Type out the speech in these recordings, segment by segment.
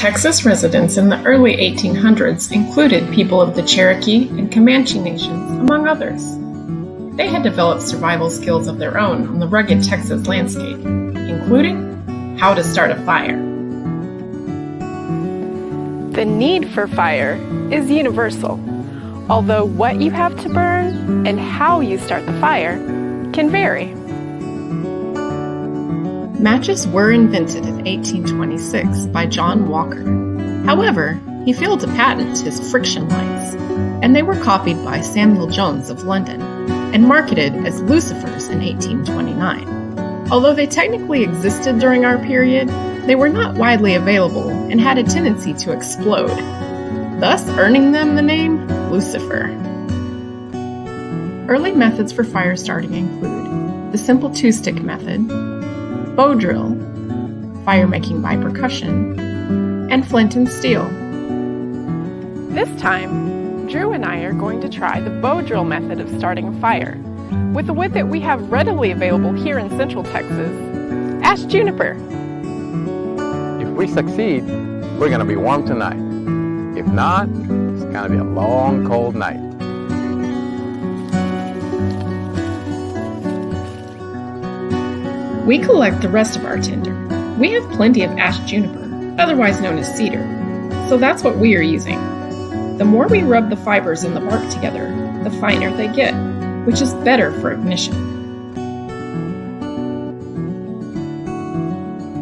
Texas residents in the early 1800s included people of the Cherokee and Comanche nations, among others. They had developed survival skills of their own on the rugged Texas landscape, including how to start a fire. The need for fire is universal, although what you have to burn and how you start the fire can vary. Matches were invented in 1826 by John Walker. However, he failed to patent his friction lights, and they were copied by Samuel Jones of London and marketed as lucifers in 1829. Although they technically existed during our period, they were not widely available and had a tendency to explode, thus earning them the name Lucifer. Early methods for fire starting include the simple two-stick method, bow drill, fire making by percussion, and flint and steel. This time, Drew and I are going to try the bow drill method of starting a fire with the wood that we have readily available here in Central Texas, ash juniper. If we succeed, we're going to be warm tonight. If not, it's going to be a long, cold night. We collect the rest of our tinder. We have plenty of ash juniper, otherwise known as cedar, so that's what we are using. The more we rub the fibers in the bark together, the finer they get, which is better for ignition.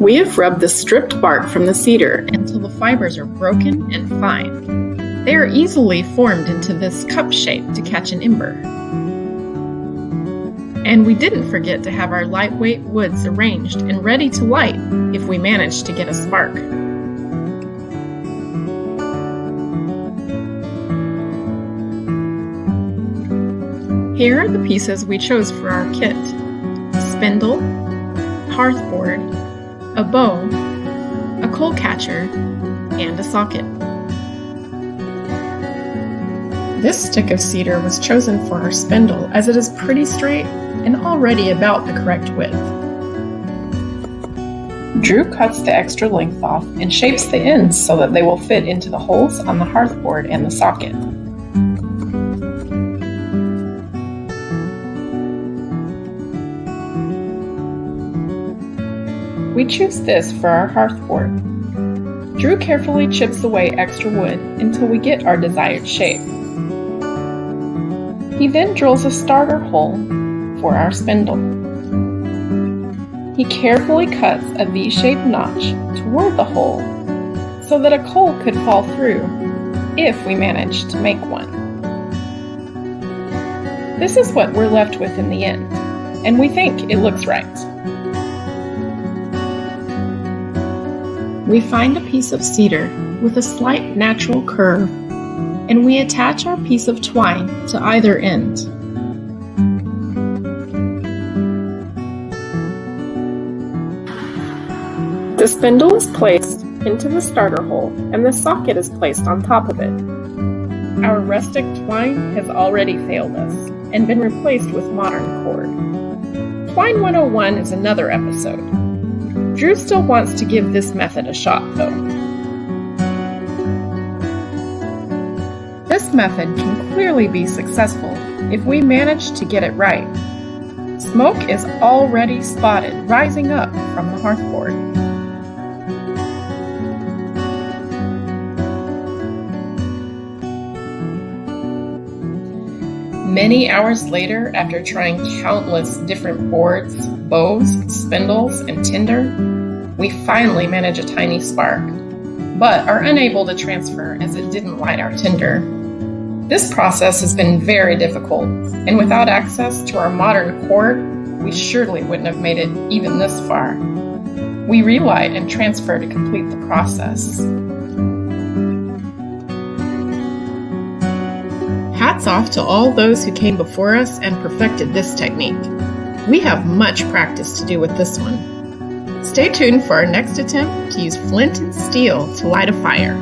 We have rubbed the stripped bark from the cedar until the fibers are broken and fine. They are easily formed into this cup shape to catch an ember. And we didn't forget to have our lightweight woods arranged and ready to light if we managed to get a spark. Here are the pieces we chose for our kit: a spindle, hearthboard, a bow, a coal catcher, and a socket. This stick of cedar was chosen for our spindle as it is pretty straight and already about the correct width. Drew cuts the extra length off and shapes the ends so that they will fit into the holes on the hearthboard and the socket. We choose this for our hearthboard. Drew carefully chips away extra wood until we get our desired shape. He then drills a starter hole for our spindle. He carefully cuts a V-shaped notch toward the hole so that a coal could fall through if we manage to make one. This is what we're left with in the end, and we think it looks right. We find a piece of cedar with a slight natural curve, and we attach our piece of twine to either end. The spindle is placed into the starter hole, and the socket is placed on top of it. Our rustic twine has already failed us and been replaced with modern cord. Twine 101 is another episode. Drew still wants to give this method a shot, though. This method can clearly be successful if we manage to get it right. Smoke is already spotted rising up from the hearthboard. Many hours later, after trying countless different boards, bows, spindles, and tinder, we finally manage a tiny spark, but are unable to transfer as it didn't light our tinder. This process has been very difficult, and without access to our modern cord, we surely wouldn't have made it even this far. We relight and transfer to complete the process. Hats off to all those who came before us and perfected this technique. We have much practice to do with this one. Stay tuned for our next attempt to use flint and steel to light a fire.